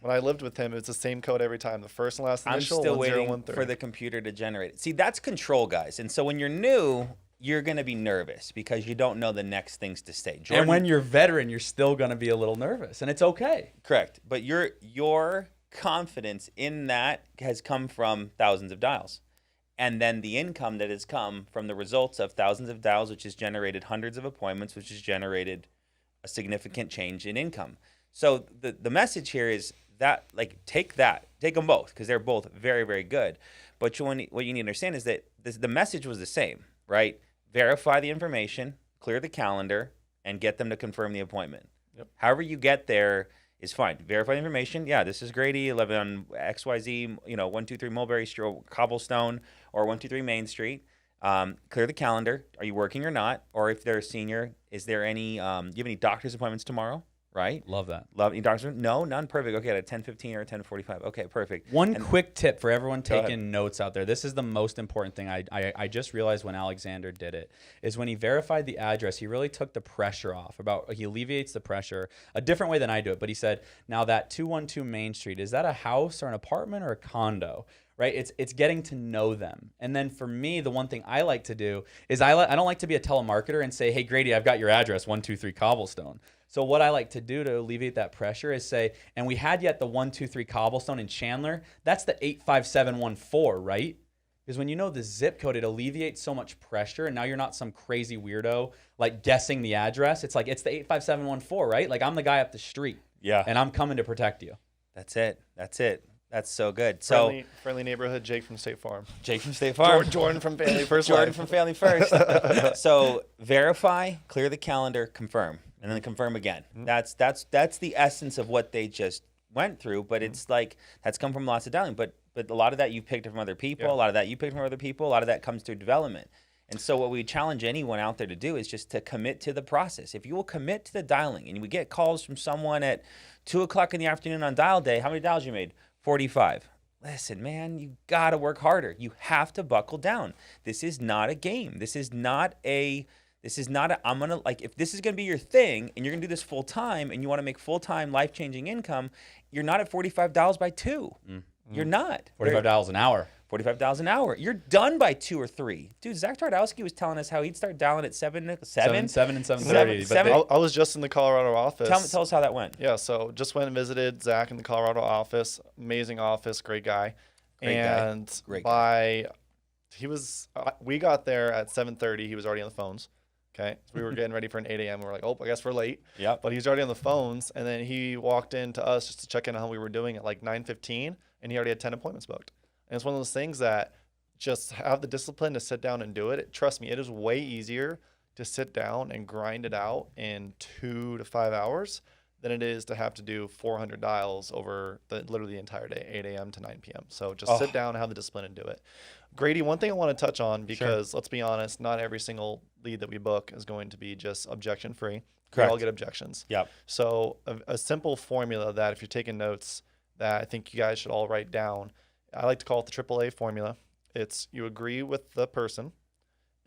when I lived with him, it's the same code every time. The first and last I'm initial, still 1013. waiting for the computer to generate it. See, that's control, guys. And so when you're new, you're going to be nervous because you don't know the next things to say. Jordan, And when you're veteran, you're still going to be a little nervous, and it's okay. correct. But your confidence in that has come from thousands of dials. And then the income that has come from the results of thousands of dials, which has generated hundreds of appointments, which has generated a significant change in income. So the message here is that, like, take them both, because they're both very, very good. But what you need to understand is that the message was the same, right? Verify the information, clear the calendar, and get them to confirm the appointment. Yep. However you get there is fine. Verify the information. Yeah, this is Grady, 11 on XYZ, 123 Mulberry Street, Cobblestone, or 123 Main Street. Clear the calendar. Are you working or not? Or if they're a senior, is there any, do you have any doctor's appointments tomorrow? Right? Love that. Love any doctor's? No, none. Perfect. Okay, at a 10:15 or a 10:45. Okay, perfect. One quick tip for everyone Go ahead. taking notes out there. This is the most important thing I just realized when Alexander did it, is when he verified the address, he really took the pressure off. He alleviates the pressure a different way than I do it. But he said, now that 212 Main Street, is that a house or an apartment or a condo? Right? It's getting to know them. And then for me, the one thing I like to do is I don't like to be a telemarketer and say, hey, Grady, I've got your address, 123 Cobblestone. So what I like to do to alleviate that pressure is say, and we had you at the 123 Cobblestone in Chandler, that's the 85714, right? Because when you know the zip code, it alleviates so much pressure, and now you're not some crazy weirdo like guessing the address. It's like, it's the 85714, right? Like, I'm the guy up the street. Yeah. And I'm coming to protect you. That's it. That's so good. So friendly neighborhood Jake from State Farm. Jake from State Farm. Jordan from Family First. Jordan Life. from Family First. So verify, clear the calendar, confirm, and then confirm again. Mm-hmm. That's the essence of what they just went through. But it's like that's come from lots of dialing. But a lot of that you picked from other people. Yeah. A lot of that you picked from other people. A lot of that comes through development. And so what we challenge anyone out there to do is just to commit to the process. If you will commit to the dialing, and we get calls from someone at 2:00 in the afternoon on dial day, how many dials you made? 45. Listen, man, you got to work harder. You have to buckle down. This is not a game. This is not a, I'm going to, like, if this is going to be your thing and you're going to do this full time and you want to make full-time life-changing income, you're not at $45 by 2. You're not. $45 an hour. $45 an hour. You're done by 2 or 3. Dude, Zach Twardowski was telling us how he'd start dialing at 7 and 7:30. But I was just in the Colorado office. Tell us how that went. Yeah, so just went and visited Zach in the Colorado office. Amazing office, great guy. Great guy. We got there at 7:30. He was already on the phones. Okay, so we were getting ready for an 8 a.m. We're like, oh, I guess we're late. Yep. But he's already on the phones, and then he walked in to us just to check in on how we were doing at like 9:15, and he already had 10 appointments booked. And it's one of those things that just have the discipline to sit down and do it. Trust me, it is way easier to sit down and grind it out in 2 to 5 hours than it is to have to do 400 dials over literally the entire day, 8 a.m. to 9 p.m. So just sit down, have the discipline, and do it. Grady, one thing I want to touch on, because let's be honest, not every single lead that we book is going to be just objection free. Correct. We all get objections. Yep. So a simple formula that if you're taking notes that I think you guys should all write down, I like to call it the AAA formula. It's you agree with the person,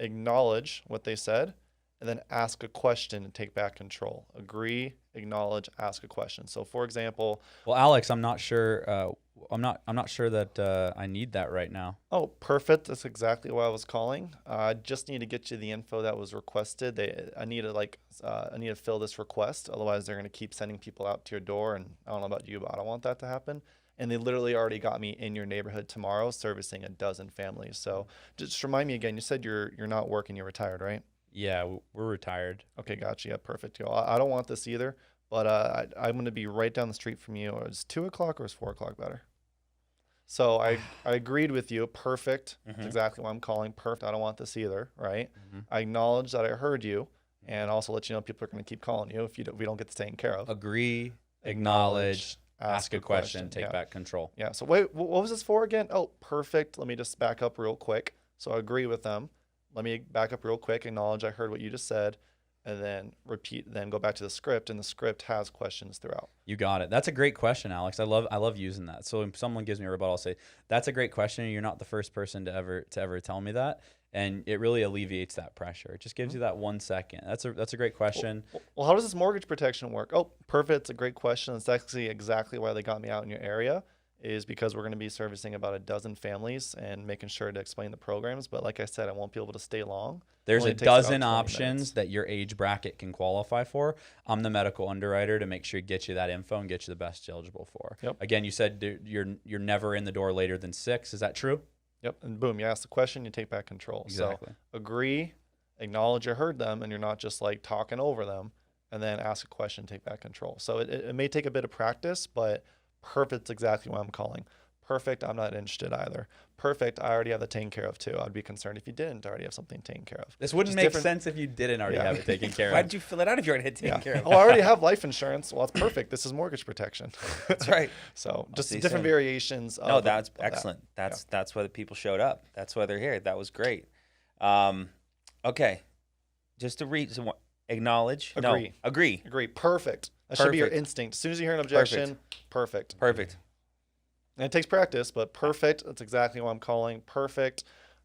acknowledge what they said, and then ask a question and take back control. Agree, acknowledge, ask a question. So for example, well, Alex, I'm not sure. I'm not sure that I need that right now. oh, perfect. That's exactly what I was calling. I just need to get you the info that was requested. I need to fill this request. Otherwise, they're going to keep sending people out to your door. And I don't know about you, but I don't want that to happen. And they literally already got me in your neighborhood tomorrow, servicing a dozen families. So just remind me again. You said you're not working. You're retired, right? Yeah, we're retired. Okay, gotcha. Yeah, perfect. I don't want this either. But I'm going to be right down the street from you. Is 2 o'clock or is 4 o'clock better? So I agreed with you. Perfect. That's exactly what I'm calling. Perfect. I don't want this either, right? I acknowledge that I heard you, and also let you know people are going to keep calling you if we don't get this taken care of. Agree, acknowledge, ask a question, take back control. Yeah. So wait, what was this for again? Oh, perfect. Let me just back up real quick. So I agree with them. Let me back up real quick, acknowledge I heard what you just said, and then repeat, then go back to the script, and the script has questions throughout. You got it. That's a great question, Alex. I love using that. So when someone gives me a rebuttal, I'll say, that's a great question. You're not the first person to ever tell me that. And it really alleviates that pressure. It just gives you that 1 second. That's a great question. Well, how does this mortgage protection work? Oh, perfect. It's a great question. It's actually exactly why they got me out in your area, is because we're going to be servicing about a dozen families and making sure to explain the programs. But like I said, I won't be able to stay long. There's Only a takes about dozen 20 options minutes. that your age bracket can qualify for. I'm the medical underwriter to make sure to get you that info and get you the best eligible for. Yep. Again, you said you're never in the door later than 6. Is that true? Yep. And boom, you ask the question, you take back control. Exactly. So agree, acknowledge you heard them, and you're not just like talking over them, and then ask a question, take back control. So it may take a bit of practice, but perfect's exactly what I'm calling. Perfect, I'm not interested either. Perfect, I already have that taken care of too. I'd be concerned if you didn't already have something taken care of. This wouldn't Just make different- sense if you didn't already have it taken care Why of. did you fill it out if you already had taken care of? Oh, I already have life insurance. Well, that's perfect. This is mortgage protection. That's right. So just see you different soon. variations. No, of that's that. excellent. That's why the people showed up. That's why they're here. That was great. Okay, just to read, acknowledge. Agree. No, agree. Agree. Perfect. That should be your Perfect. instinct. As soon as you hear an objection, perfect. Perfect. And it takes practice, but perfect. That's exactly what I'm calling. Perfect.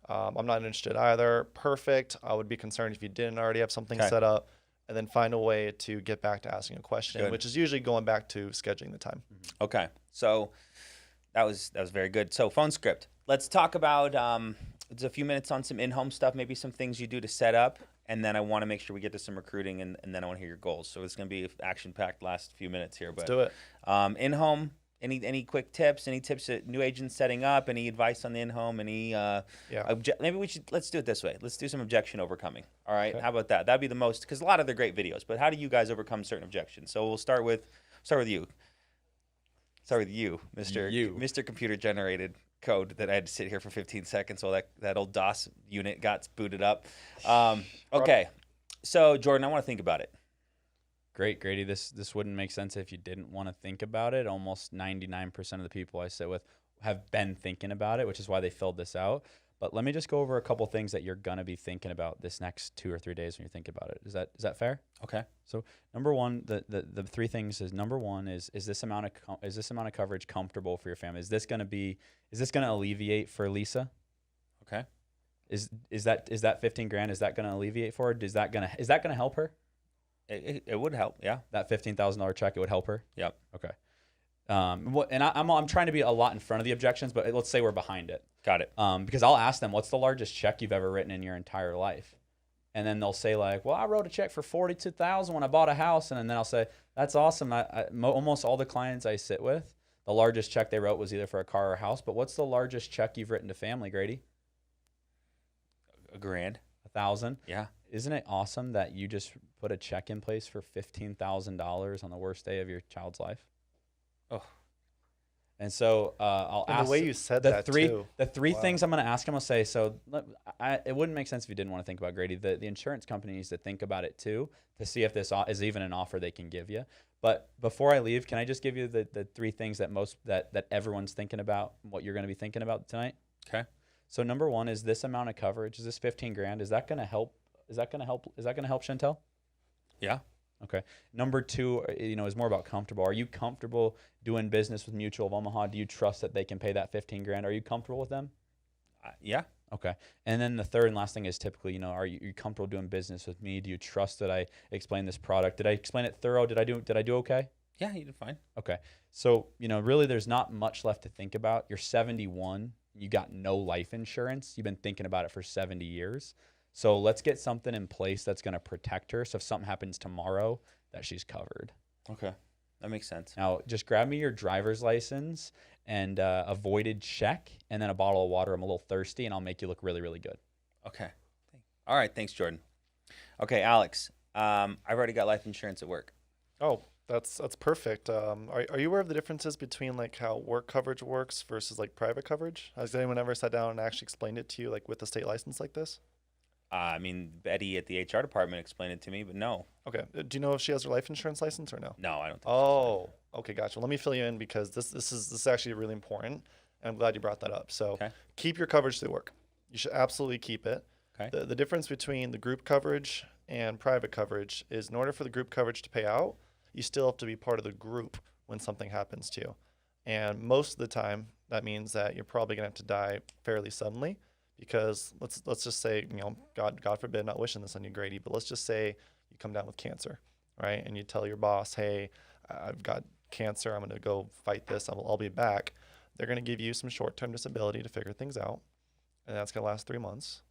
I'm not interested either. Perfect. I would be concerned if you didn't already have something Okay. set up, and then find a way to get back to asking a question, Good. which is usually going back to scheduling the time. Okay, so that was very good. So phone script. Let's talk about just a few minutes on some in-home stuff, maybe some things you do to set up, and then I want to make sure we get to some recruiting, and then I want to hear your goals. So it's going to be action-packed last few minutes here. Let's But do it. in-home. Any quick tips? Any tips that new agents setting up? Any advice on the in-home? Any maybe let's do it this way. Let's do some objection overcoming. All right. Okay. How about that? That'd be the most, because a lot of they're great videos. But how do you guys overcome certain objections? So we'll start with you. Start with you, Mr. Computer generated code that I had to sit here for 15 seconds while that old DOS unit got booted up. Okay. So Jordan, I want to think about it. Great, Grady. This wouldn't make sense if you didn't want to think about it. Almost 99% of the people I sit with have been thinking about it, which is why they filled this out. But let me just go over a couple things that you're gonna be thinking about this next 2 or 3 days when you think about it. Is that fair? Okay. So number one, the 3 things is, number one is this amount of coverage comfortable for your family? Is this gonna alleviate for Lisa? Okay. Is that 15 grand? Is that gonna alleviate for her? Is that gonna help her? It would help. Yeah. That $15,000 check, it would help her. Yep. Okay. And I'm trying to be a lot in front of the objections, but let's say we're behind it. Got it. Because I'll ask them, what's the largest check you've ever written in your entire life? And then they'll say like, well, I wrote a check for $42,000 when I bought a house. And then I'll say, that's awesome. Almost all the clients I sit with, the largest check they wrote was either for a car or a house. But what's the largest check you've written to family, Grady? $1,000. $1,000. Yeah. Isn't it awesome that you just put a check in place for $15,000 on the worst day of your child's life? Oh. And so I'll And ask the way you said the that three too. the three Wow. things I'm going to ask him. I'll say, so it wouldn't make sense if you didn't want to think about Grady. The insurance company needs to think about it too, to see if this is even an offer they can give you. But before I leave, can I just give you the three things that everyone's thinking about, what you're going to be thinking about tonight? Okay. So number one is this amount of coverage. Is this 15 grand? Is that going to help? Is that going to help? Is that going to help Chantel? Yeah. Okay. Number two, is more about comfortable. Are you comfortable doing business with Mutual of Omaha? Do you trust that they can pay that 15 grand? Are you comfortable with them? Yeah. Okay. And then the third and last thing is typically, are you comfortable doing business with me? Do you trust that I explain this product? Did I explain it thorough? Did I do okay? Yeah, you did fine. Okay. So, really there's not much left to think about. You're 71. You got no life insurance. You've been thinking about it for 70 years. So let's get something in place that's going to protect her. So if something happens tomorrow, that she's covered. Okay. That makes sense. Now, just grab me your driver's license and a voided check and then a bottle of water. I'm a little thirsty, and I'll make you look really, really good. Okay. All right. Thanks, Jordan. Okay, Alex, I've already got life insurance at work. Oh, that's perfect. Are you aware of the differences between like how work coverage works versus like private coverage? Has anyone ever sat down and actually explained it to you, like with a state license like this? Betty at the HR department explained it to me, but no. Okay. Do you know if she has her life insurance license or no? No, I don't think Oh, okay, gotcha. Let me fill you in because this is actually really important, and I'm glad you brought that up. So Okay. keep your coverage through work. You should absolutely keep it. Okay. The difference between the group coverage and private coverage is in order for the group coverage to pay out, you still have to be part of the group when something happens to you. And most of the time, that means that you're probably going to have to die fairly suddenly. Because let's just say, God forbid, not wishing this on you, Grady, but let's just say you come down with cancer, right? And you tell your boss, hey, I've got cancer. I'm going to go fight this. I'll be back. They're going to give you some short-term disability to figure things out, and that's going to last 3 months.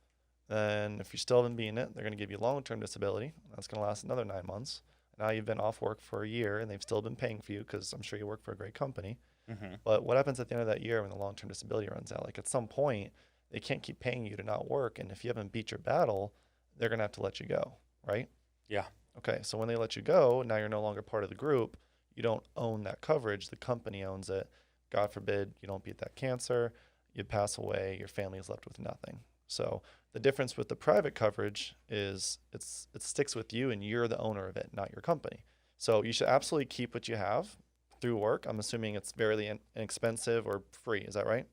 Then if you still haven't been it, they're going to give you long-term disability. That's going to last another 9 months. Now you've been off work for a year, and they've still been paying for you because I'm sure you work for a great company. Mm-hmm. But what happens at the end of that year when the long-term disability runs out? Like at some point, they can't keep paying you to not work. And if you haven't beat your battle, they're going to have to let you go, right? Yeah. Okay, so when they let you go, now you're no longer part of the group. You don't own that coverage. The company owns it. God forbid you don't beat that cancer. You pass away. Your family is left with nothing. So the difference with the private coverage is it sticks with you and you're the owner of it, not your company. So you should absolutely keep what you have through work. I'm assuming it's fairly inexpensive or free. Is that right?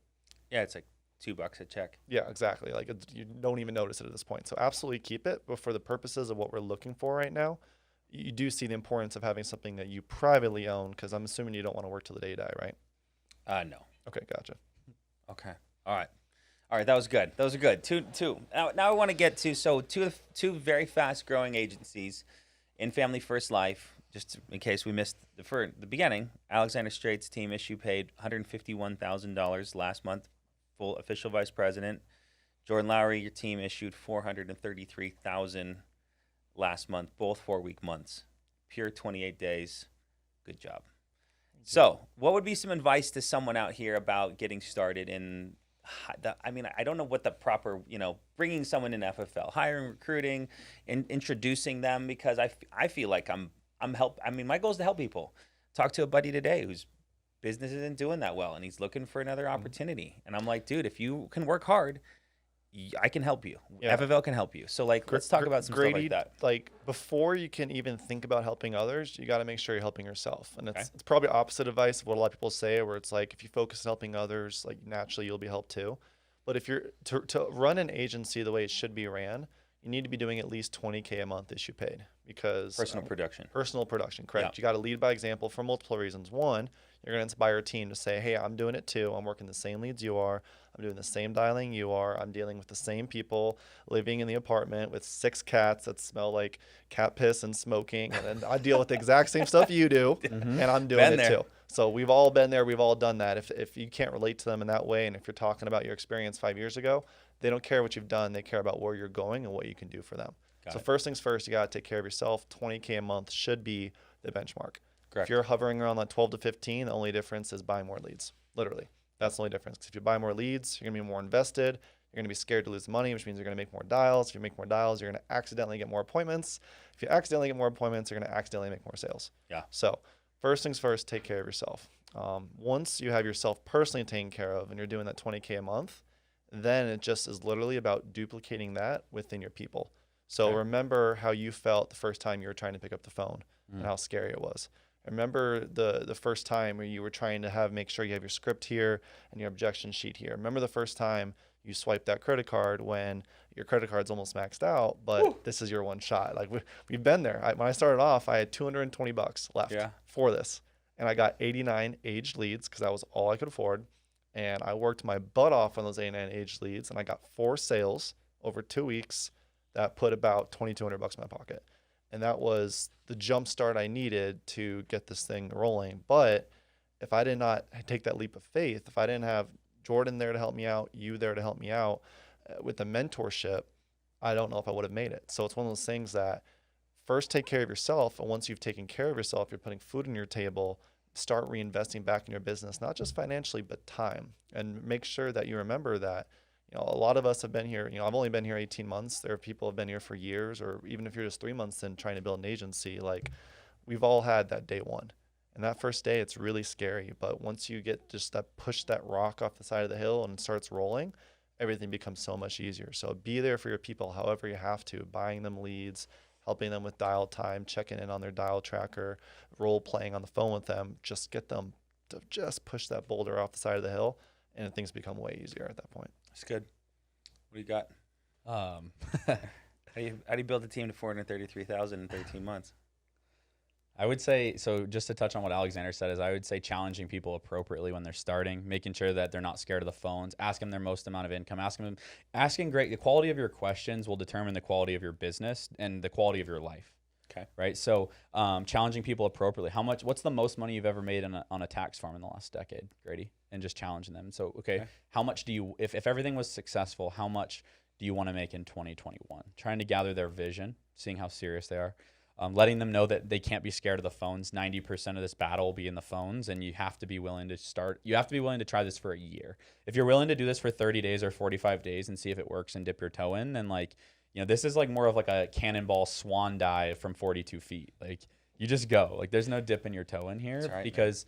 Yeah, it's like $2 a check. Yeah, exactly. Like you don't even notice it at this point. So absolutely keep it. But for the purposes of what we're looking for right now, you do see the importance of having something that you privately own, because I'm assuming you don't want to work till the day you die, right? No. Okay, gotcha. Okay. All right. That was good. Those are good. Two. Now I want to get to two very fast growing agencies in Family First Life. Just in case we missed the beginning, Alexander Strate's team paid $151,000 last month. Full official vice president. Jordan Lowery, your team issued $433,000 last month, both 4-week months. Pure 28 days. Good job. So, what would be some advice to someone out here about getting started in? I don't know what the proper, bringing someone in FFL, hiring, recruiting, and introducing them, because I feel like I'm my goal is to help people. Talked to a buddy today whose business isn't doing that well, and he's looking for another opportunity. And I'm like, dude, if you can work hard, I can help you. Yeah. FFL can help you. So let's talk about some Grady, stuff like that. Before you can even think about helping others, you got to make sure you're helping yourself. And it's probably opposite advice of what a lot of people say, where it's like, if you focus on helping others, like naturally you'll be helped too. But if you're to run an agency the way it should be ran, you need to be doing at least $20K a month issue paid, because Personal production, correct. You got to lead by example for multiple reasons. One, you're going to inspire a team to say, hey, I'm doing it too. I'm working the same leads you are. I'm doing the same dialing you are. I'm dealing with the same people, living in the apartment with 6 cats that smell like cat piss and smoking. And then I deal with the exact same stuff you do, and I'm doing it too. So we've all been there. We've all done that. If you can't relate to them in that way, and if you're talking about your experience 5 years ago, they don't care what you've done. They care about where you're going and what you can do for them. First things first, you got to take care of yourself. $20K a month should be the benchmark. Correct. If you're hovering around that 12 to 15, the only difference is buy more leads. Literally. That's the only difference. Because if you buy more leads, you're going to be more invested. You're going to be scared to lose money, which means you're going to make more dials. If you make more dials, you're going to accidentally get more appointments. If you accidentally get more appointments, you're going to accidentally make more sales. Yeah. So first things first, take care of yourself. Once you have yourself personally taken care of and you're doing that $20K a month, then it just is literally about duplicating that within your people. So remember how you felt the first time you were trying to pick up the phone and how scary it was. Remember the first time where you were trying to make sure you have your script here and your objection sheet here. Remember the first time you swiped that credit card when your credit card's almost maxed out, but this is your one shot. Like we've been there. When I started off, I had $220 left for this, and I got 89 aged leads because that was all I could afford. And I worked my butt off on those 89 aged leads, and I got 4 sales over 2 weeks that put about $2,200 in my pocket. And that was the jump start I needed to get this thing rolling. But if I did not take that leap of faith, if I didn't have Jordan there to help me out, you there to help me out with the mentorship, I don't know if I would have made it. So it's one of those things that first take care of yourself. And once you've taken care of yourself, you're putting food on your table, start reinvesting back in your business, not just financially, but time. And make sure that you remember that, a lot of us have been here, I've only been here 18 months. There are people who have been here for years, or even if you're just 3 months in trying to build an agency, like we've all had that day one. And that first day, it's really scary. But once you get just push that rock off the side of the hill and it starts rolling, everything becomes so much easier. So be there for your people however you have to, buying them leads, helping them with dial time, checking in on their dial tracker, role playing on the phone with them. Just get them to just push that boulder off the side of the hill, and things become way easier at that point. That's good. What do you got? How do you build a team to 433,000 in 13 months? I would say, so just to touch on what Alexander said, is I would say challenging people appropriately when they're starting, making sure that they're not scared of the phones, asking them their most amount of income, asking the quality of your questions will determine the quality of your business and the quality of your life. Okay. Right. So challenging people appropriately. What's the most money you've ever made on a tax farm in the last decade, Grady? And just challenging them. So, okay. How much do you, if everything was successful, how much do you want to make in 2021? Trying to gather their vision, seeing how serious they are. Letting them know that they can't be scared of the phones. 90% of this battle will be in the phones, and you have to be willing to start. You have to be willing to try this for a year. If you're willing to do this for 30 days or 45 days and see if it works and dip your toe in, then this is like more of like a cannonball swan dive from 42 feet. Like you just go. Like there's no dipping your toe in here because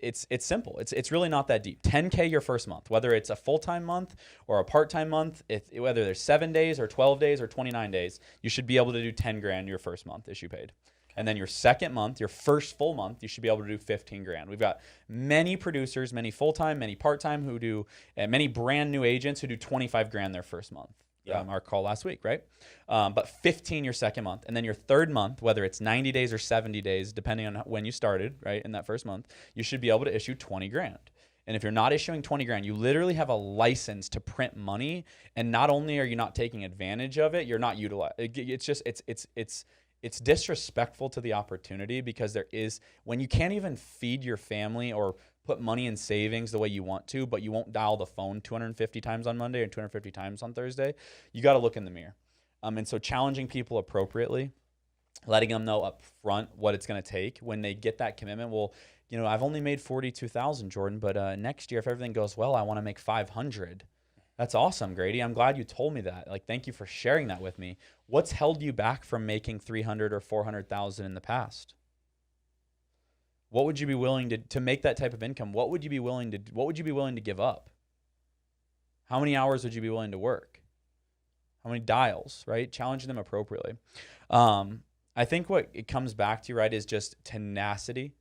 it's simple. It's really not that deep. 10K your first month, whether it's a full-time month or a part-time month, whether there's 7 days or 12 days or 29 days, you should be able to do 10 grand your first month issue paid. And then your second month, your first full month, you should be able to do 15 grand. We've got many producers, many full-time, many part-time who do, and many brand new agents who do 25 grand their first month. Our call last week, right? But 15 your second month. And then your third month, whether it's 90 days or 70 days, depending on when you started, right, in that first month, you should be able to issue 20 grand. And if you're not issuing 20 grand, you literally have a license to print money. And not only are you not taking advantage of it, you're not utilizing. It's disrespectful to the opportunity because when you can't even feed your family or put money in savings the way you want to, but you won't dial the phone 250 times on Monday and 250 times on Thursday, you got to look in the mirror. And so challenging people appropriately, letting them know up front what it's going to take when they get that commitment. Well, I've only made 42,000, Jordan, but next year, if everything goes well, I want to make 500. That's awesome, Grady. I'm glad you told me that. Thank you for sharing that with me. What's held you back from making 300 or 400,000 in the past? What would you be willing to make that type of income? What would you be willing to give up? How many hours would you be willing to work? How many dials, right? Challenging them appropriately. I think what it comes back to, right, is just tenacity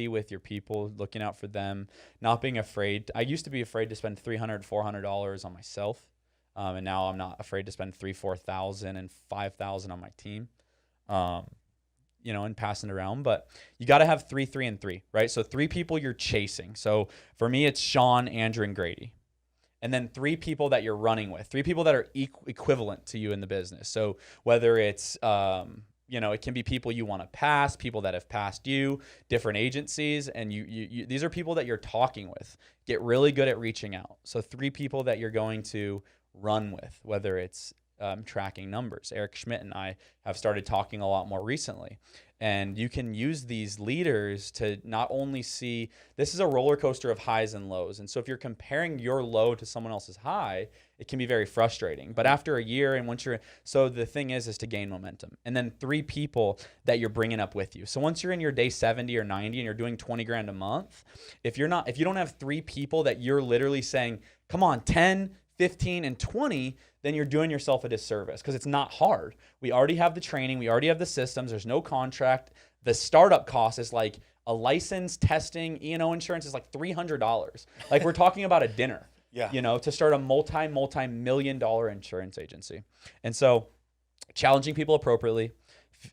with your people, looking out for them, not being afraid. I used to be afraid to spend $300, $400 on myself. And now I'm not afraid to spend $3,000, $4,000 and $5,000 on my team. And passing it around, but you got to have 3, 3, and 3, right? So 3 people you're chasing. So for me, it's Sean, Andrew, and Grady. And then 3 people that you're running with, 3 people that are equivalent to you in the business. So whether it's, it can be people you want to pass, people that have passed you, different agencies, and these are people that you're talking with. Get really good at reaching out. So 3 people that you're going to run with, whether it's tracking numbers. Eric Schmidt and I have started talking a lot more recently. And you can use these leaders to not only see, this is a roller coaster of highs and lows. And so if you're comparing your low to someone else's high, it can be very frustrating. But after a year and so the thing is to gain momentum. And then 3 people that you're bringing up with you. So once you're in your day 70 or 90 and you're doing 20 grand a month, if you don't have 3 people that you're literally saying, come on, 10, 15 and 20, then you're doing yourself a disservice because it's not hard. We already have the training. We already have the systems. There's no contract. The startup cost is like a license, testing, E&O insurance is like $300. Like we're talking about a dinner, to start a multi-million dollar insurance agency. And so challenging people appropriately,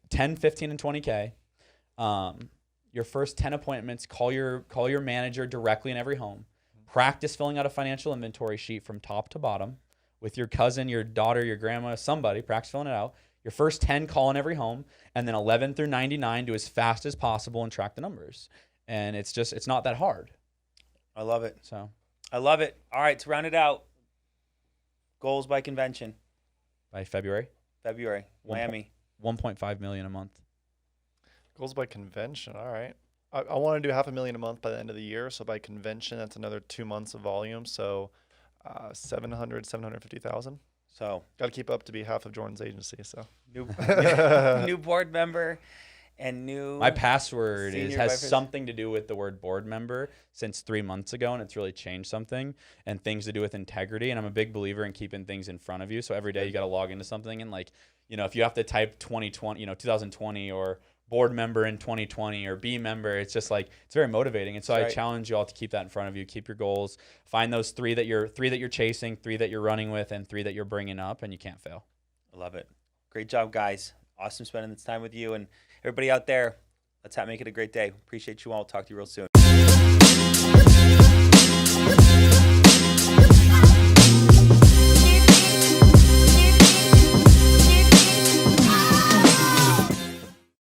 10, 15, and 20K. Your first 10 appointments, call your manager directly in every home. Practice filling out a financial inventory sheet from top to bottom with your cousin, your daughter, your grandma, somebody. Practice filling it out. Your first 10, call in every home. And then 11 through 99, do as fast as possible and track the numbers. And it's not that hard. I love it. So I love it. All right, to round it out, goals by convention. By February, Miami. 1.5 million a month. Goals by convention. All right. I want to do $500,000 a month by the end of the year. So by convention, that's another 2 months of volume. So 750,000. So got to keep up to be half of Jordan's agency. So new board member and new. My password has vice something to do with the word board member since 3 months ago, and it's really changed something and things to do with integrity. And I'm a big believer in keeping things in front of you. So every day you got to log into something and if you have to type 2020, 2020 or board member in 2020 or B member, it's just like it's very motivating. And so I challenge you all to keep that in front of you. Keep your goals. Find those three that you're chasing, 3 that you're running with, and 3 that you're bringing up, and you can't fail. I love it. Great job, guys. Awesome spending this time with you and everybody out there. Let's make it a great day. Appreciate you all. Talk to you real soon.